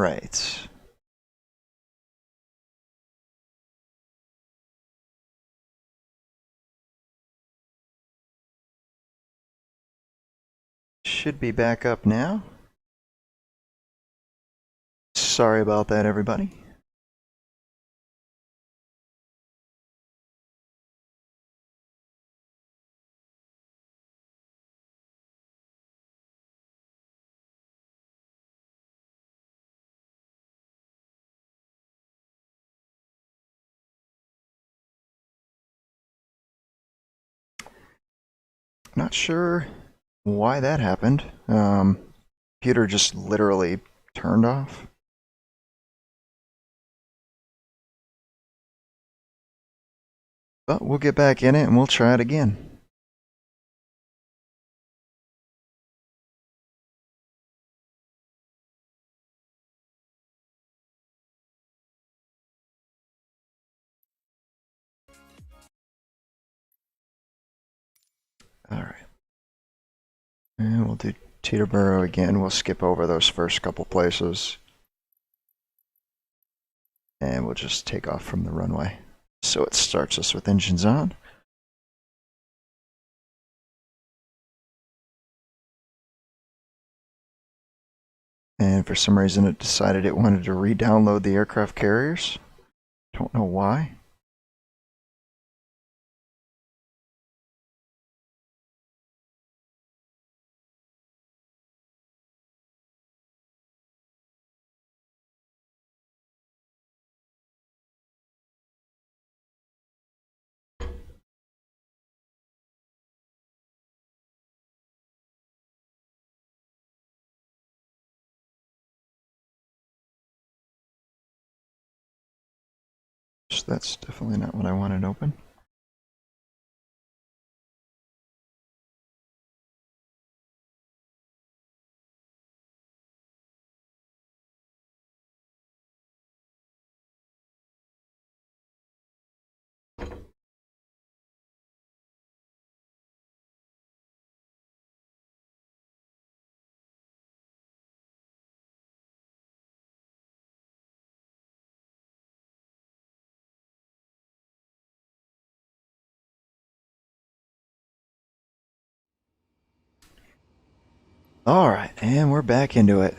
right. Should be back up now. Sorry about that, everybody. Not sure why that happened. Computer just literally turned off. But we'll get back in it and we'll try it again. Alright. And we'll do Teterboro again. We'll skip over those first couple places. And we'll just take off from the runway. So it starts us with engines on. And for some reason it decided it wanted to re-download the aircraft carriers. Don't know why. So that's definitely not what I wanted open. Alright, and we're back into it.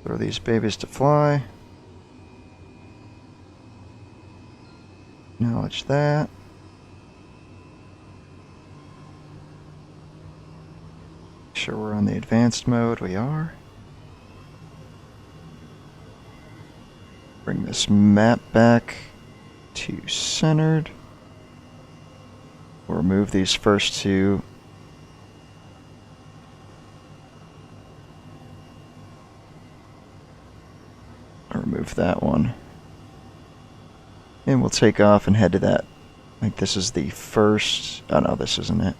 Throw these babies to fly. Acknowledge that. Make sure we're on the advanced mode. We are. Bring this map back to centered. We'll remove these first two. I'll remove that one. And we'll take off and head to that. I think this is the first. Oh no, this isn't it.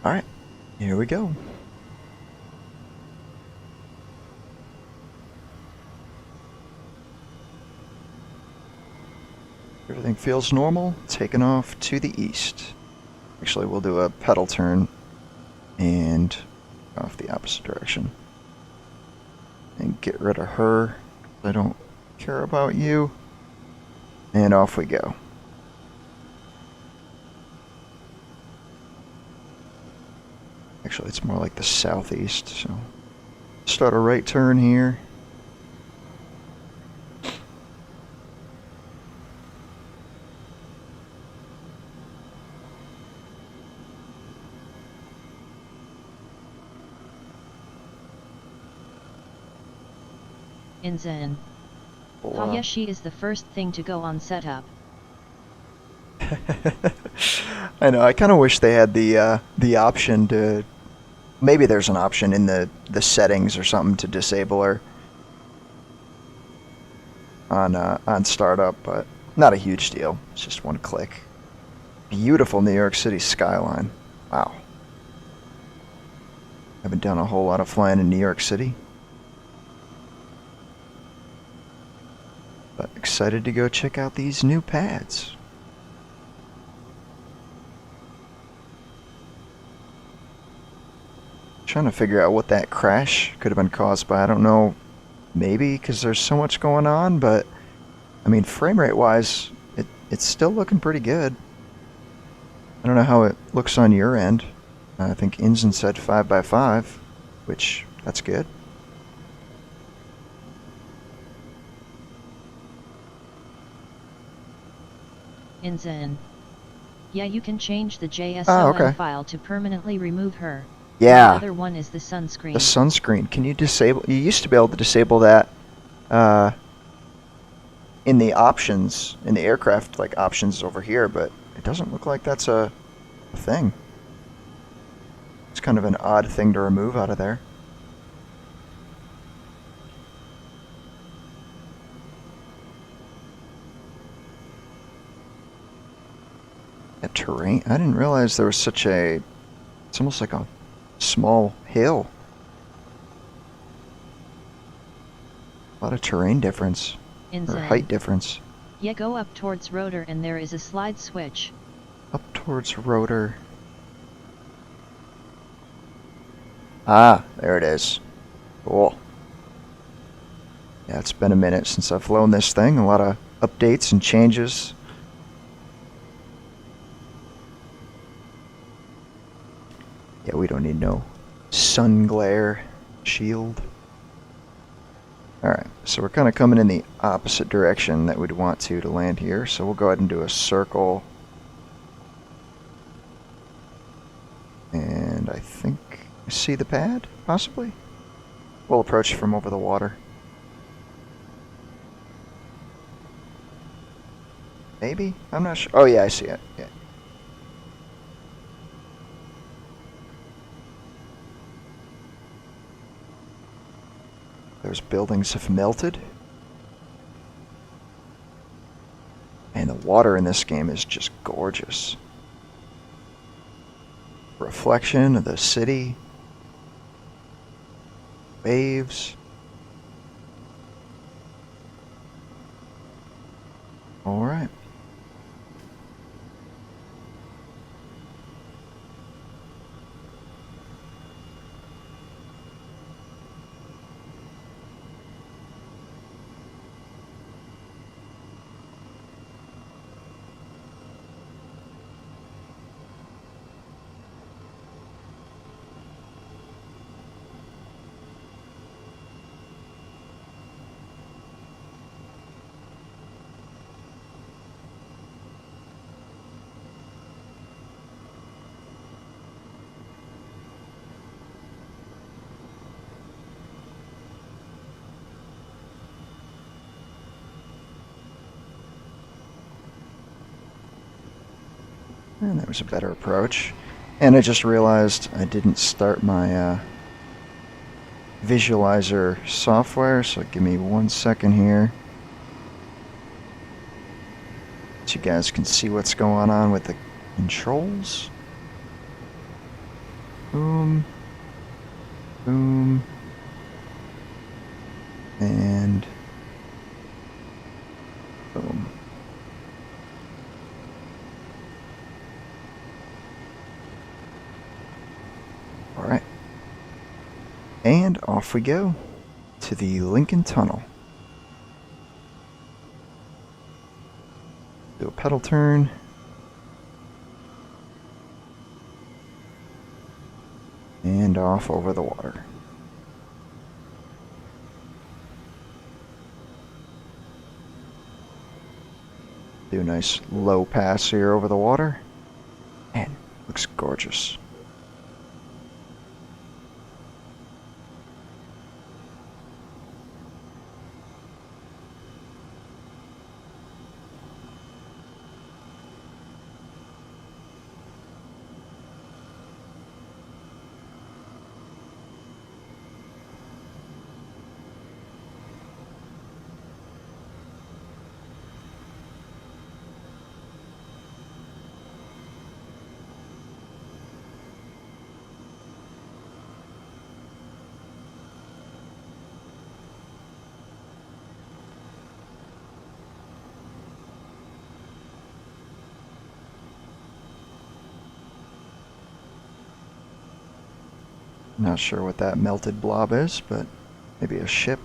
Alright, here we go. Everything feels normal. Taking off to the east. Actually, we'll do a pedal turn and off the opposite direction. And get rid of her. I don't care about you. And off we go. Actually, it's more like the southeast, so start a right turn here. In Zen, Hayashi is the first thing to go on setup. I know. I kind of wish they had the option to. Maybe there's an option in the settings or something to disable her on startup, but not a huge deal. It's just one click. Beautiful New York City skyline. Wow. Haven't done a whole lot of flying in New York City. But excited to go check out these new pads. Trying to figure out what that crash could have been caused by. I don't know. Maybe because there's so much going on, but I mean, frame rate wise, it's still looking pretty good. I don't know how it looks on your end. I think Inzen said 5x5, which that's good. Inzen. Yeah, you can change the JSON file to permanently remove her. Yeah. The other one is the sunscreen. The sunscreen. Can you disable? You used to be able to disable that in the options, in the aircraft like options over here, but it doesn't look like that's a thing. It's kind of an odd thing to remove out of there. That terrain. I didn't realize there was such a. It's almost like a small hill. A lot of terrain difference. Or height difference. Yeah, go up towards rotor and there is a slide switch. Up towards rotor. Ah, there it is. Cool. Yeah, it's been a minute since I've flown this thing. A lot of updates and changes. Yeah, we don't need no sun glare shield. Alright, so we're kind of coming in the opposite direction that we'd want to land here. So we'll go ahead and do a circle. And I think I see the pad, possibly. We'll approach from over the water. Maybe? I'm not sure. Oh yeah, I see it. Yeah. Those buildings have melted. And the water in this game is just gorgeous. Reflection of the city. Waves. All right. And that was a better approach. And I just realized I didn't start my visualizer software, so give me 1 second here. So you guys can see what's going on with the controls. Boom. Boom. And boom. Alright. And off we go to the Lincoln Tunnel. Do a pedal turn. And off over the water. Do a nice low pass here over the water. And looks gorgeous. Not sure what that melted blob is, but maybe a ship.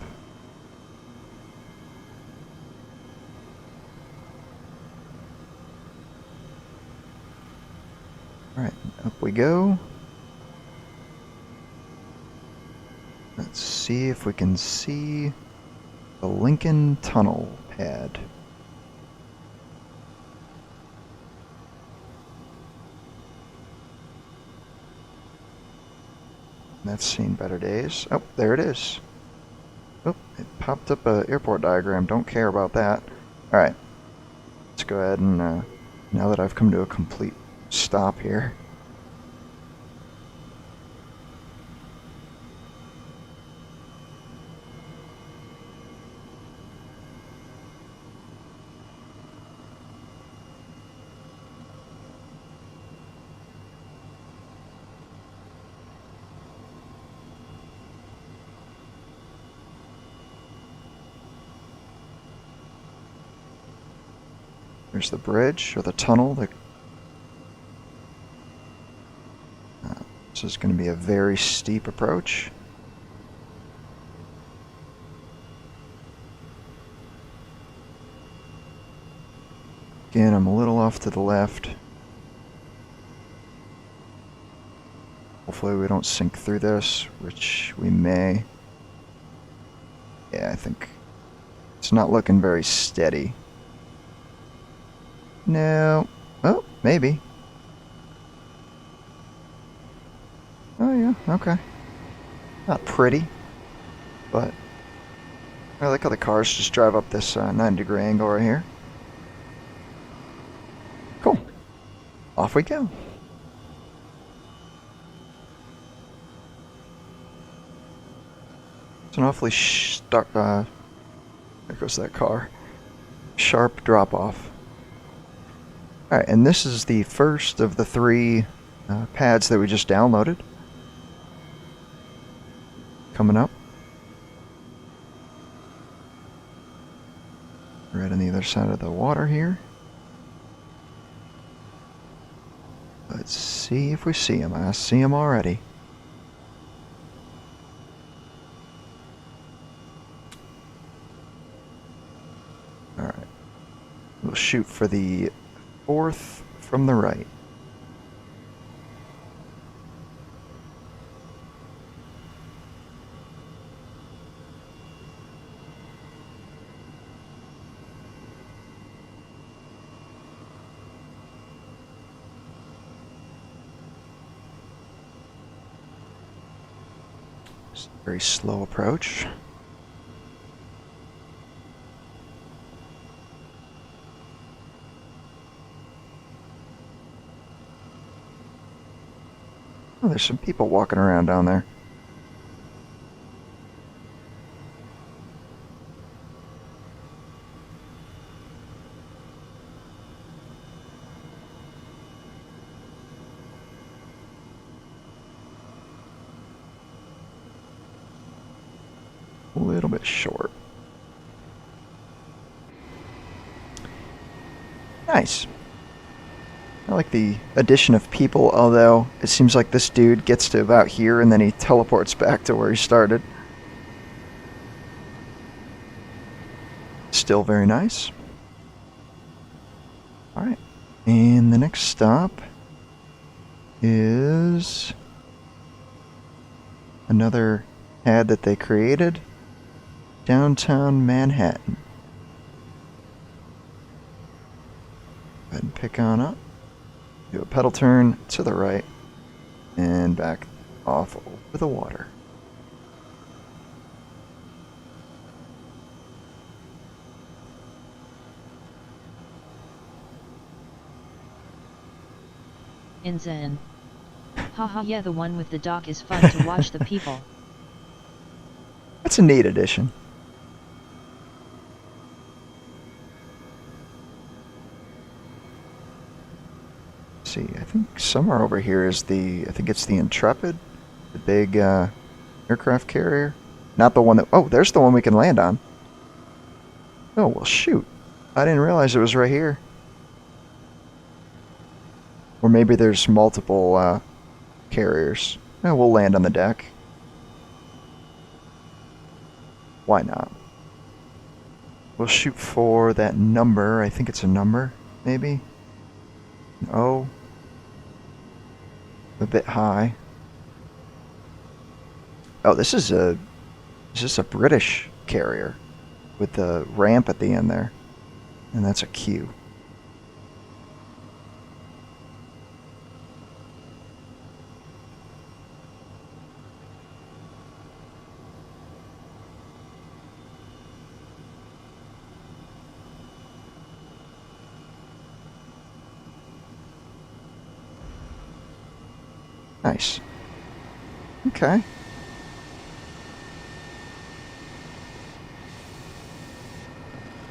Alright, up we go. Let's see if we can see the Lincoln Tunnel pad. That's seen better days. Oh, there it is. Oh, it popped up an airport diagram. Don't care about that. Alright. Let's go ahead and, now that I've come to a complete stop here. There's the bridge, or the tunnel. This is going to be a very steep approach. Again, I'm a little off to the left. Hopefully we don't sink through this, which we may. Yeah, I think it's not looking very steady. No. Oh, maybe. Oh, yeah, okay. Not pretty, but I like how the cars just drive up this 90-degree angle right here. Cool. Off we go. It's an awfully there goes that car. Sharp drop-off. Alright, and this is the first of the 3 pads that we just downloaded. Coming up. Right on the other side of the water here. Let's see if we see him. I see him already. Alright. We'll shoot for the 4th from the right. Just a very slow approach. Oh, there's some people walking around down there. A little bit short. Nice. I like the addition of people, although it seems like this dude gets to about here and then he teleports back to where he started. Still very nice. Alright, and the next stop is another pad that they created, downtown Manhattan. Go ahead and pick on up. Do a pedal turn to the right and back off over the water. In Zen. Haha, yeah, the one with the dock is fun to watch the people. That's a neat addition. See, I think somewhere over here is I think it's the Intrepid, the big aircraft carrier. Not the one that, oh, there's the one we can land on. Oh, well, shoot. I didn't realize it was right here. Or maybe there's multiple carriers. We'll land on the deck. Why not? We'll shoot for that number. I think it's a number, maybe? An O. A bit high. Oh, this is a British carrier with the ramp at the end there. And that's a Q. Nice. Okay.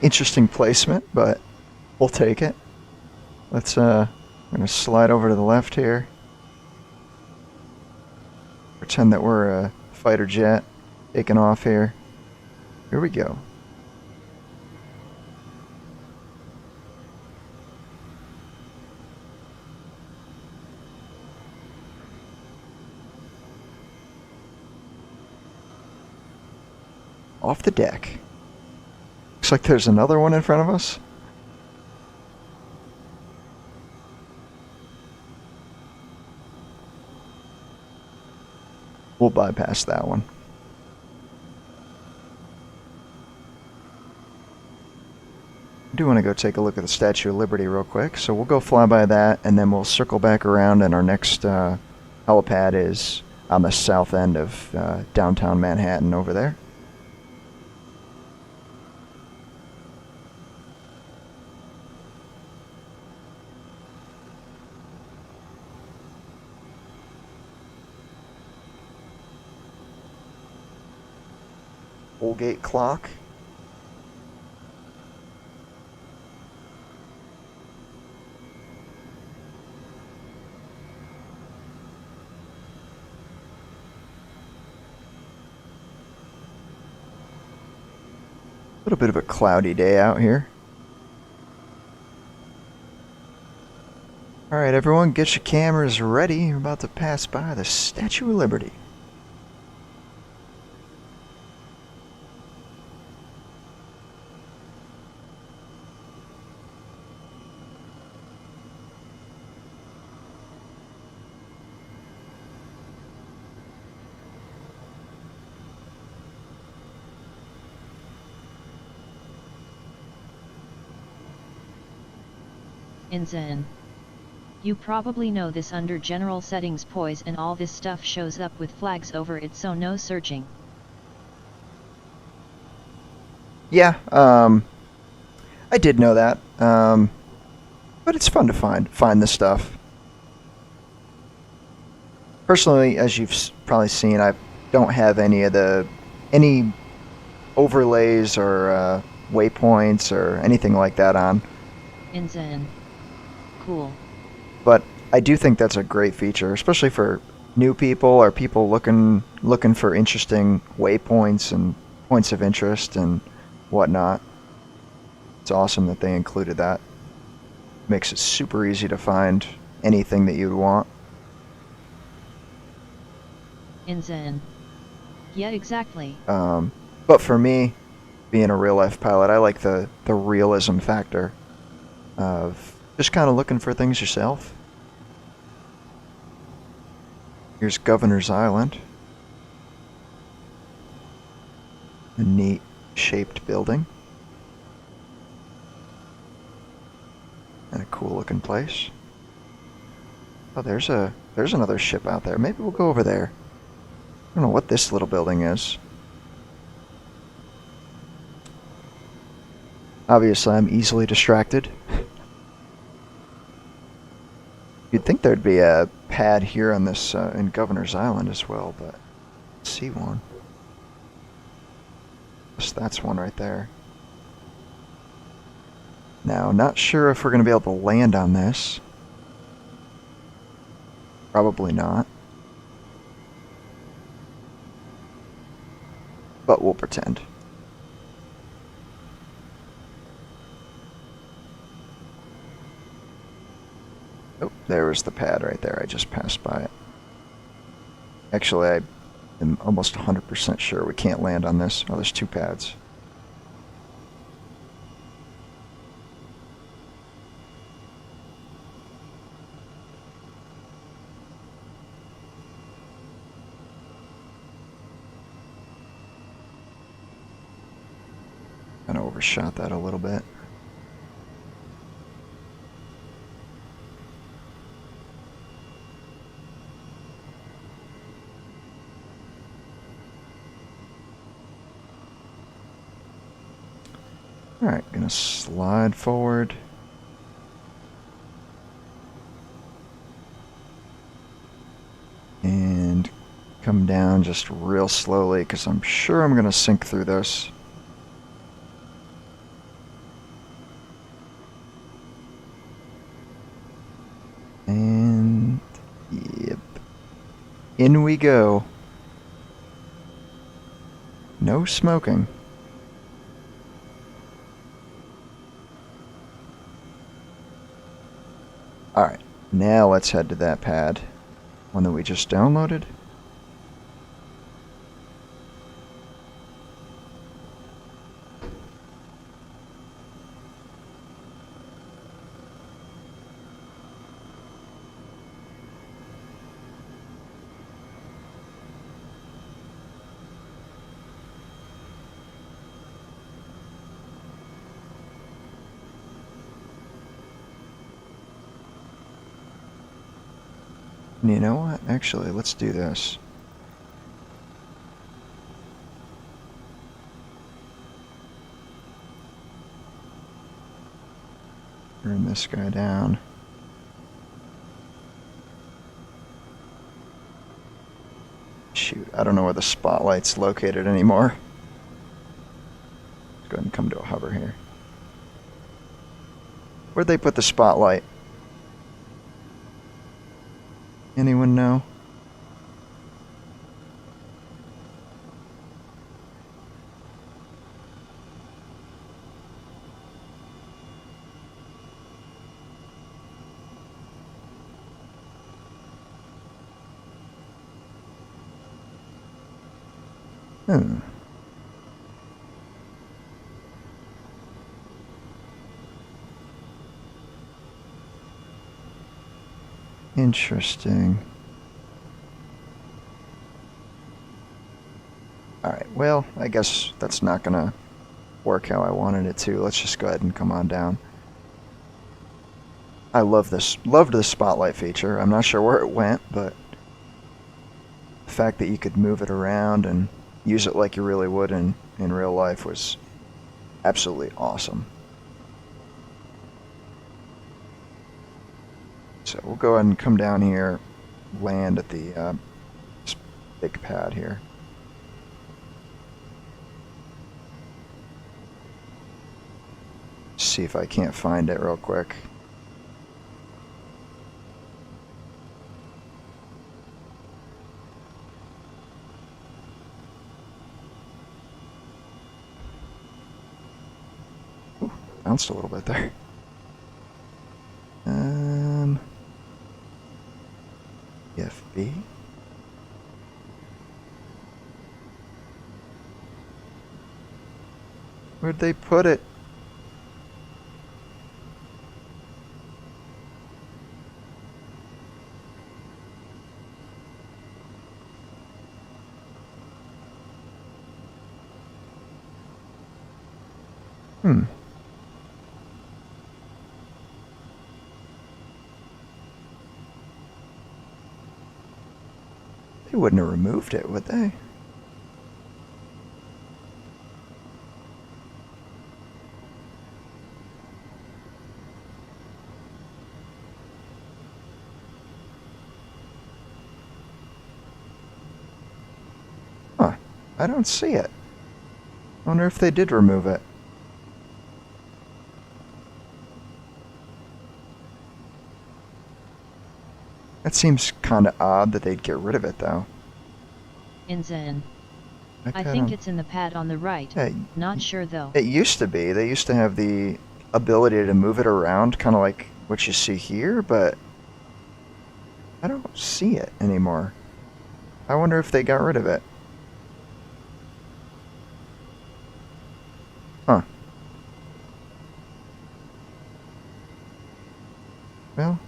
Interesting placement, but we'll take it. Let's I'm gonna slide over to the left here. Pretend that we're a fighter jet taking off here. Here we go. Off the deck. Looks like there's another one in front of us. We'll bypass that one. I do want to go take a look at the Statue of Liberty real quick, so we'll go fly by that, and then we'll circle back around, and our next helipad is on the south end of downtown Manhattan over there. Gate clock. A little bit of a cloudy day out here. Alright everyone, get your cameras ready. We're about to pass by the Statue of Liberty. In Zen. You probably know this under general settings poise and all this stuff shows up with flags over it, so no searching. Yeah, I did know that, but it's fun to find this stuff. Personally, as you've probably seen, I don't have any overlays or waypoints or anything like that on. In Zen. Cool. But I do think that's a great feature, especially for new people or people looking for interesting waypoints and points of interest and whatnot. It's awesome that they included that. Makes it super easy to find anything that you'd want. In Zen. Yeah, exactly. But for me, being a real life pilot, I like the realism factor of just kind of looking for things yourself. Here's Governor's Island. A neat shaped building. And a cool looking place. Oh, there's another ship out there. Maybe we'll go over there. I don't know what this little building is. Obviously, I'm easily distracted. You'd think there'd be a pad here on this in Governor's Island as well, but I see one. Yes, that's one right there. Now, not sure if we're going to be able to land on this. Probably not. But we'll pretend. Oh, there was the pad right there. I just passed by it. Actually, I am almost 100% sure we can't land on this. Oh, there's two pads. Kind of overshot that a little bit. Alright, gonna slide forward. And come down just real slowly, because I'm sure I'm gonna sink through this. And yep. In we go. No smoking. Alright, now let's head to that pad. One that we just downloaded. You know what? Actually, let's do this. Turn this guy down. Shoot, I don't know where the spotlight's located anymore. Let's go ahead and come to a hover here. Where'd they put the spotlight? Anyone know? Hmm. Interesting. Alright, well, I guess that's not gonna work how I wanted it to. Let's just go ahead and come on down. I loved this spotlight feature. I'm not sure where it went, but the fact that you could move it around and use it like you really would in real life was absolutely awesome. So we'll go ahead and come down here, land at the big pad here. See if I can't find it real quick. Ooh, bounced a little bit there. FB. Where'd they put it? They wouldn't have removed it, would they? Huh. I don't see it. I wonder if they did remove it. That seems kind of odd that they'd get rid of it, though. In Zen. I think it's in the pad on the right. Yeah, Not sure, though. It used to be. They used to have the ability to move it around, kind of like what you see here, but I don't see it anymore. I wonder if they got rid of it. Huh. Well.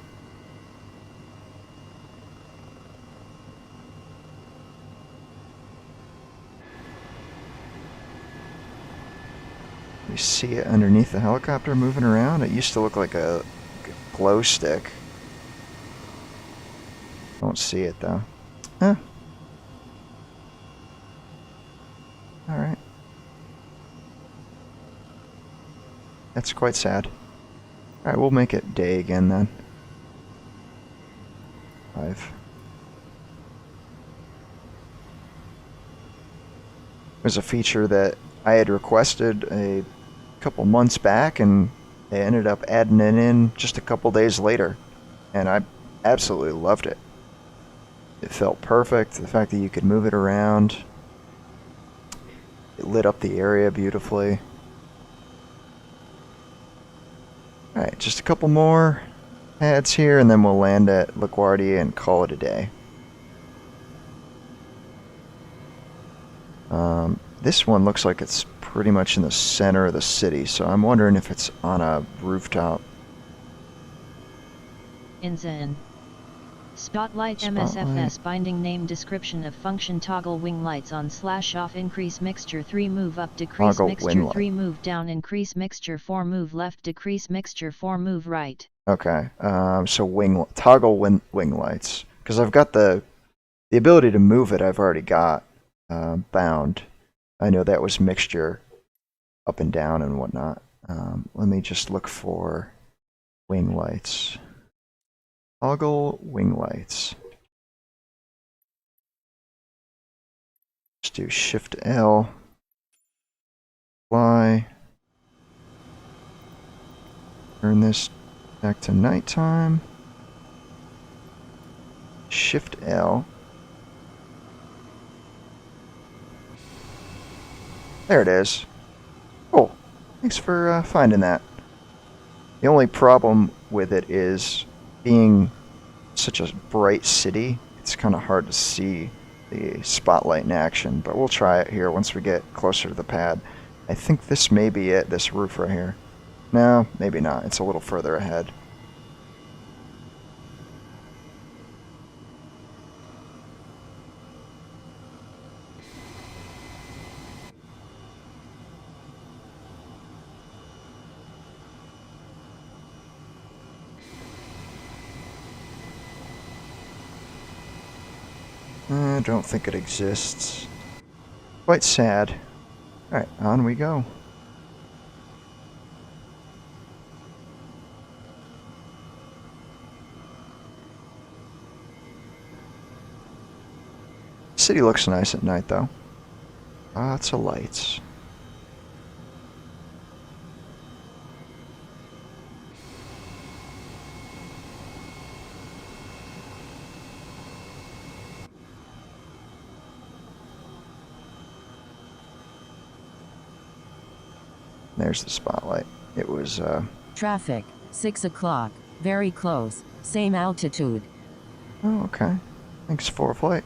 You see it underneath the helicopter moving around? It used to look like a glow stick. Don't see it though. Huh. Alright. That's quite sad. Alright, we'll make it day again then. 5. There's a feature that I had requested a couple months back, and they ended up adding it in just a couple days later. And I absolutely loved it. It felt perfect. The fact that you could move it around. It lit up the area beautifully. Alright, just a couple more pads here, and then we'll land at LaGuardia and call it a day. This one looks like it's pretty much in the center of the city, so I'm wondering if it's on a rooftop. INZN. Spotlight MSFS binding name description of function toggle wing lights on / off increase mixture 3 move up decrease Toggle mixture 3 move down increase mixture 4 move left decrease mixture 4 move right. Okay, so toggle wing lights, because I've got the ability to move it. I've already got bound. I know that was mixture up and down and whatnot. Let me just look for wing lights. Toggle wing lights. Let's do Shift L. Fly. Turn this back to nighttime. Shift L. There it is. Oh, thanks for finding that. The only problem with it is being such a bright city, it's kind of hard to see the spotlight in action, but we'll try it here once we get closer to the pad. I think this may be it, this roof right here. No, maybe not. It's a little further ahead. I don't think it exists. Quite sad. Alright, on we go. City looks nice at night though. Lots of lights. There's the spotlight. It was, Traffic, 6 o'clock, very close, same altitude. Oh, okay. Thanks for flight.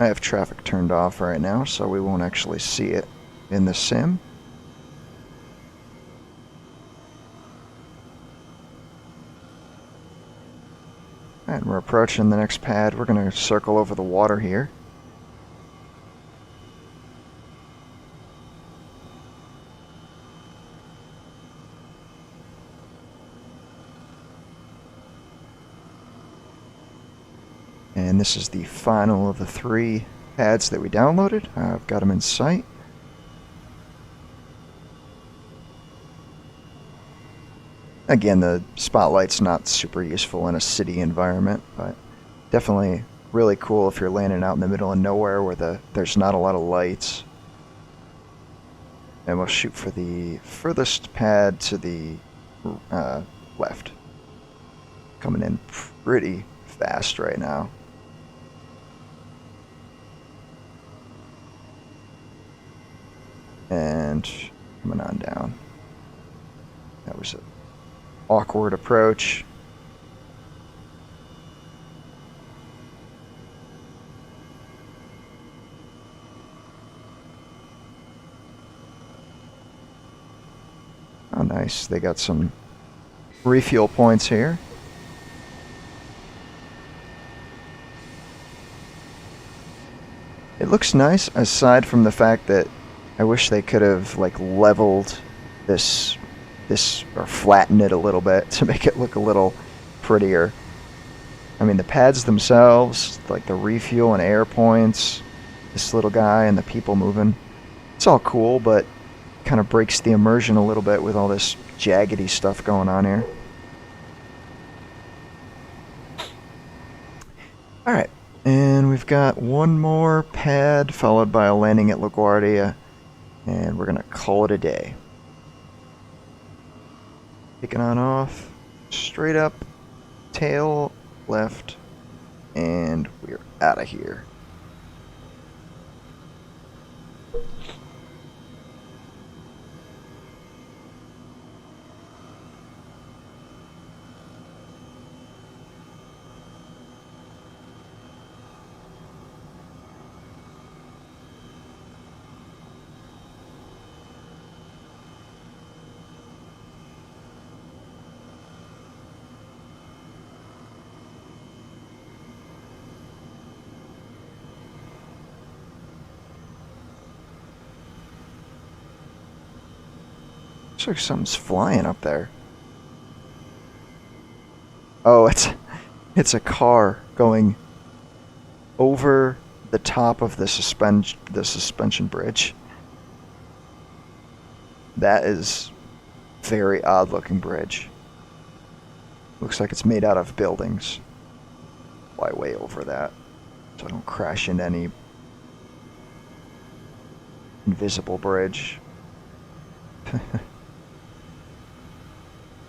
I have traffic turned off right now, so we won't actually see it in the sim. And we're approaching the next pad. We're going to circle over the water here. And this is the final of the 3 pads that we downloaded. I've got them in sight. Again, the spotlight's not super useful in a city environment, but definitely really cool if you're landing out in the middle of nowhere where there's not a lot of lights. And we'll shoot for the furthest pad to the left. Coming in pretty fast right now. And coming on down. That was an awkward approach. Nice. They got some refuel points here. It looks nice, aside from the fact that I wish they could have like leveled this or flattened it a little bit to make it look a little prettier. I mean, the pads themselves, like the refuel and air points, this little guy and the people moving, it's all cool, but kind of breaks the immersion a little bit with all this jaggedy stuff going on here. Alright, and we've got one more pad followed by a landing at LaGuardia, and we're going to call it a day. Taking on off, straight up, tail left, and we're out of here. Looks like something's flying up there. Oh, it's a car going over the top of the suspension bridge. That is a very odd looking bridge. Looks like it's made out of buildings. Fly way over that so I don't crash into any invisible bridge.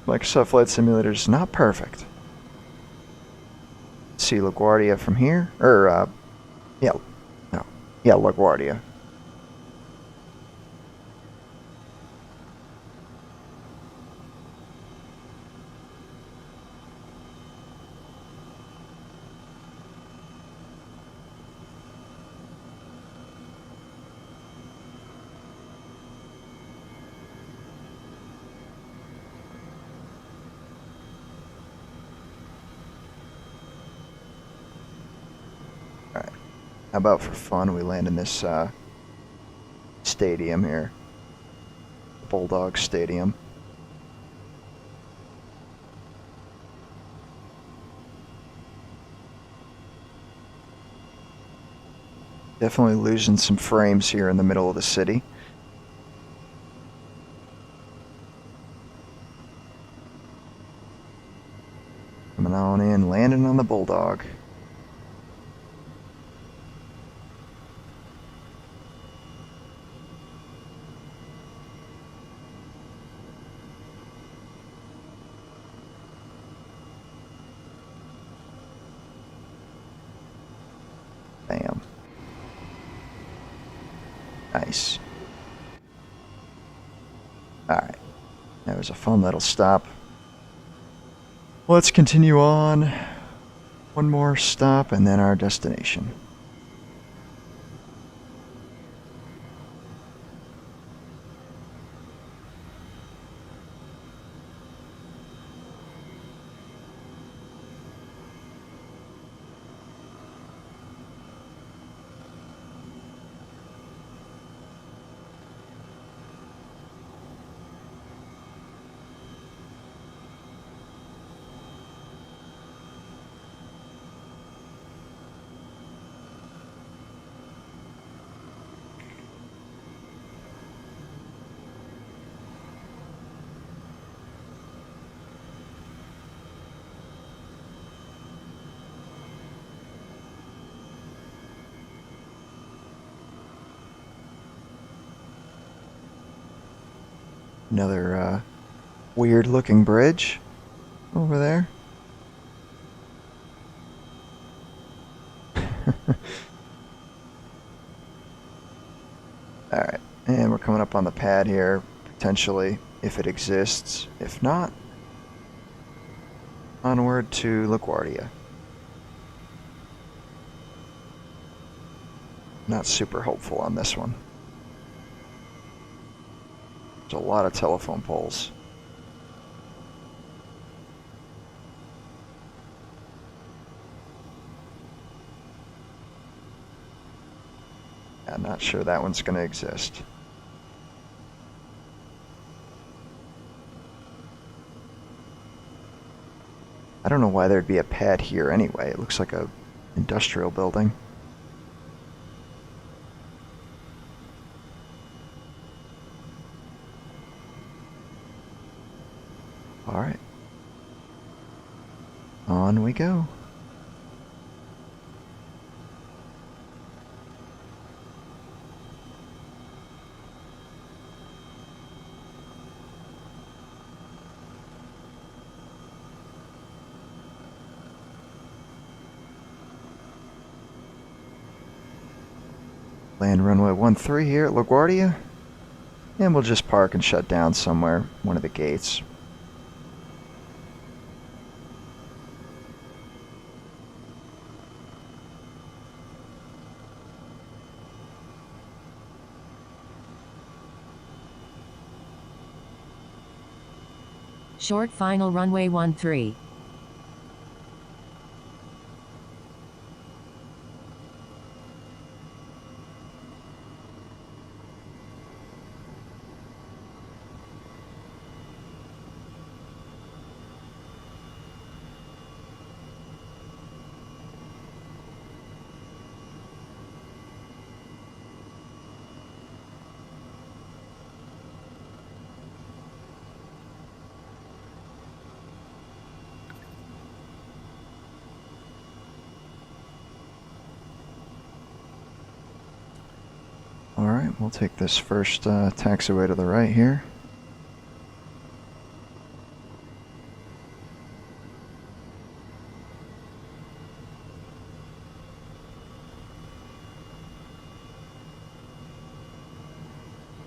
Microsoft Flight Simulator is not perfect. See LaGuardia from here, or yeah, LaGuardia. How about for fun we land in this stadium here, Bulldog Stadium. Definitely losing some frames here in the middle of the city. Coming on in, landing on the Bulldog. Bam. Nice. Alright. That was a fun little stop. Let's continue on. One more stop and then our destination. Another weird looking bridge over there. Alright, and we're coming up on the pad here, potentially, if it exists. If not, onward to LaGuardia. Not super hopeful on this one. There's a lot of telephone poles. I'm not sure that one's going to exist. I don't know why there'd be a pad here anyway. It looks like a industrial building. All right. On we go. Land runway 13 here at LaGuardia. And we'll just park and shut down somewhere, one of the gates. Short final runway 13. Alright, we'll take this first taxiway to the right here.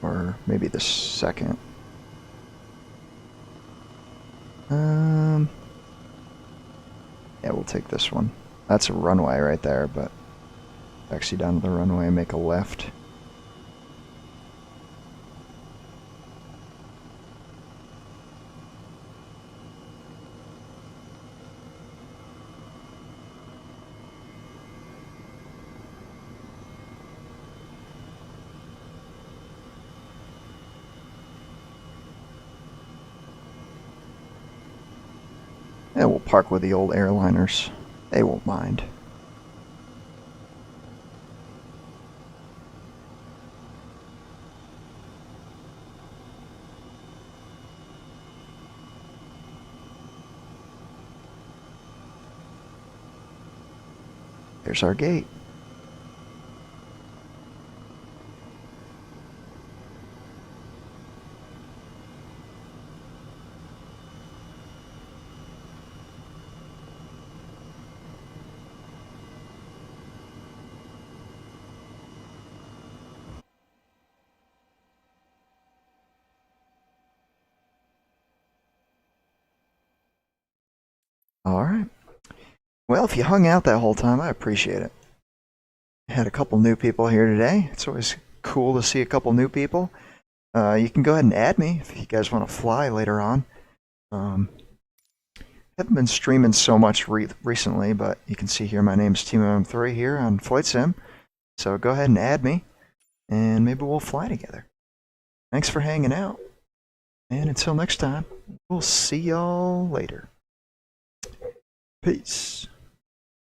Or maybe the second. Yeah, we'll take this one. That's a runway right there, but taxi down to the runway and make a left. Yeah, we'll park with the old airliners. They won't mind. There's our gate. Alright. Well, if you hung out that whole time, I appreciate it. I had a couple new people here today. It's always cool to see a couple new people. You can go ahead and add me if you guys want to fly later on. Haven't been streaming so much recently, but you can see here my name's TeamM3 here on Flight Sim. So go ahead and add me, and maybe we'll fly together. Thanks for hanging out. And until next time, we'll see y'all later. Peace.